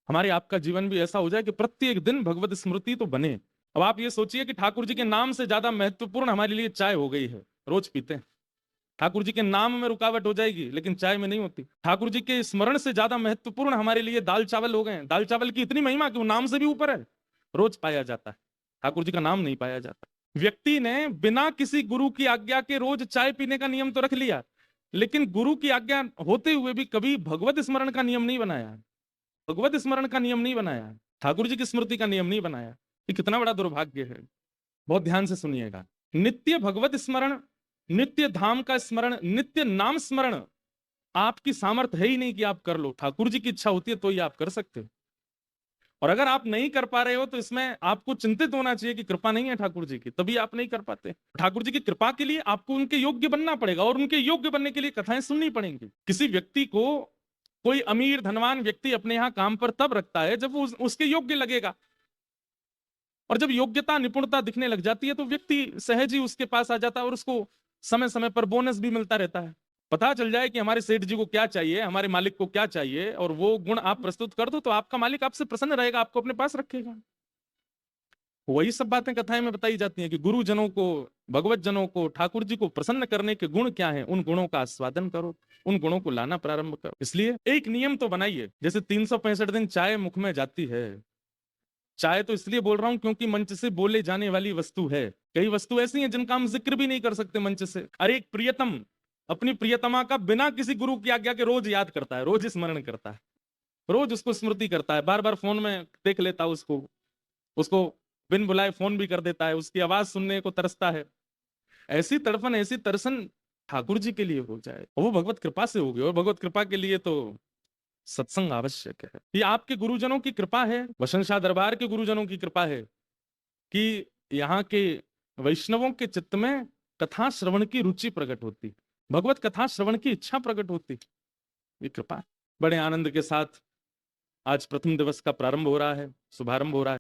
हमारे आपका जीवन भी ऐसा हो जाए कि प्रत्येक दिन भगवत स्मृति तो बने। अब आप ये सोचिए कि ठाकुर जी के नाम से ज्यादा महत्वपूर्ण हमारे लिए चाय हो गई है, रोज पीते हैं। ठाकुर जी के नाम में रुकावट हो जाएगी लेकिन चाय में नहीं होती। ठाकुर जी के स्मरण से ज्यादा महत्वपूर्ण हमारे लिए दाल चावल हो गए हैं। दाल चावल की इतनी महिमा कि वो नाम से भी ऊपर है, रोज पाया जाता है, ठाकुर जी का नाम नहीं पाया जाता। व्यक्ति ने बिना किसी गुरु की आज्ञा के रोज चाय पीने का नियम तो रख लिया, लेकिन गुरु की आज्ञा होते हुए भी कभी भगवत स्मरण का नियम नहीं बनाया, भगवत स्मरण का नियम नहीं बनाया, ठाकुर जी की स्मृति का नियम नहीं बनाया। ये कितना बड़ा दुर्भाग्य है। बहुत ध्यान से सुनिएगा। नित्य भगवत स्मरण, नित्य धाम का स्मरण, नित्य नाम स्मरण आपकी सामर्थ है ही नहीं कि आप कर लो। ठाकुर जी की इच्छा होती है तो ये आप कर सकते हो, और अगर आप नहीं कर पा रहे हो तो इसमें आपको चिंतित होना चाहिए कि कृपा नहीं है ठाकुर जी की, तभी आप नहीं कर पाते। ठाकुर जी की कृपा के लिए आपको उनके योग्य बनना पड़ेगा, और उनके योग्य बनने के लिए कथाएं सुननी पड़ेंगी। किसी व्यक्ति को कोई अमीर धनवान व्यक्ति अपने यहां काम पर तब रखता है जब वो उसके योग्य लगेगा, और जब योग्यता निपुणता दिखने लग जाती है तो व्यक्ति सहज ही उसके पास आ जाता है, और उसको समय समय पर बोनस भी मिलता रहता है। पता चल जाए कि हमारे सेठ जी को क्या चाहिए, हमारे मालिक को क्या चाहिए, और वो गुण आप प्रस्तुत कर दो तो आपका मालिक आपसे प्रसन्न रहेगा, आपको अपने पास रखेगा। वही सब बातें कथाएं में बताई जाती हैं कि गुरुजनों को, भगवत जनों को, ठाकुर जी को प्रसन्न करने के गुण क्या हैं, उन गुणों का आस्वादन करो, उन गुणों को लाना प्रारंभ करो। इसलिए एक नियम तो बनाइए। जैसे 365 दिन चाय मुख में जाती है, चाय तो इसलिए बोल रहा हूं क्योंकि मंच से बोले जाने वाली वस्तु है। कई वस्तु ऐसी हैं जिनका हम जिक्र भी नहीं कर सकते मंच से। अरे एक प्रियतम अपनी प्रियतमा का बिना किसी गुरु की आज्ञा के रोज याद करता है, रोज स्मरण करता है, रोज उसको स्मृति करता है, बार बार फोन में देख लेता है उसको, उसको बिन बुलाए फोन भी कर देता है, उसकी आवाज सुनने को तरसता है। ऐसी तड़फन, ऐसी तरसन ठाकुर जी के लिए हो जाए, और वो भगवत कृपा से होगी, और भगवत कृपा के लिए तो सत्संग आवश्यक है। ये आपके गुरुजनों की कृपा है, वसंत शाह दरबार के गुरुजनों की कृपा है कि यहाँ के वैष्णवों के चित्त में कथा श्रवण की रुचि प्रकट होती, भगवत कथा श्रवण की इच्छा प्रकट होती। ये कृपा। बड़े आनंद के साथ आज प्रथम दिवस का प्रारंभ हो रहा है, शुभारंभ हो रहा है।